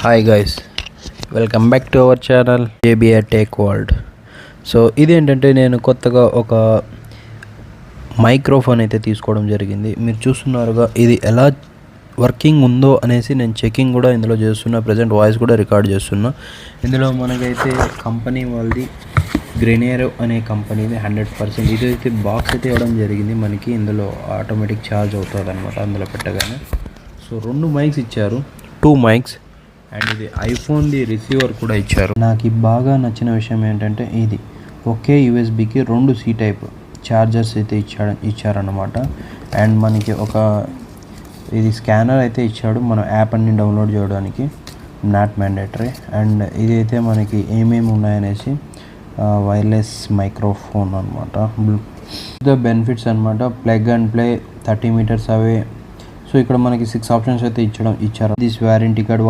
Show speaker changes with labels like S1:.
S1: Hi guys, welcome back to our channel JBR tech world. So ఇదేంటంటే నేను కొత్తగా ఒక మైక్రోఫోన్ అయితే తీసుకోవడం జరిగింది. మీరు చూస్తున్నారుగా ఇది ఎలా వర్కింగ్ ఉందో అనేసి నేను చెకింగ్ కూడా ఇందులో చేస్తున్నా. ప్రజెంట్ వాయిస్ కూడా రికార్డ్ చేస్తున్నా. ఇందులో మనకైతే కంపెనీ వాళ్ళది గ్రెనేరో అనే కంపెనీది 100%. ఇదైతే బాక్స్ అయితే ఇవ్వడం జరిగింది మనకి. ఇందులో ఆటోమేటిక్ ఛార్జ్ అవుతుంది అనమాట అందులో పెట్టగానే. సో 2 మైక్స్ ఇచ్చారు, 2 మైక్స్, అండ్ ఇది ఐఫోన్ది రిసీవర్ కూడా ఇచ్చారు. నాకు బాగా నచ్చిన విషయం ఏంటంటే ఇది ఒకే యూఎస్బికి 2 C టైప్ ఛార్జర్స్ అయితే ఇచ్చారన్నమాట. అండ్ మనకి ఒక ఇది స్కానర్ అయితే ఇచ్చాడు మనం యాప్ అన్ని డౌన్లోడ్ చేయడానికి, నాట్ మ్యాండేటరీ. అండ్ ఇదైతే మనకి ఏమేమి ఉన్నాయనేసి వైర్లెస్ మైక్రోఫోన్ అనమాట. ద బెనిఫిట్స్ అనమాట, plug and play, 30 meters away. So ఇక్కడ మనకి 6 ఆప్షన్స్ అయితే ఇచ్చారు. This warranty card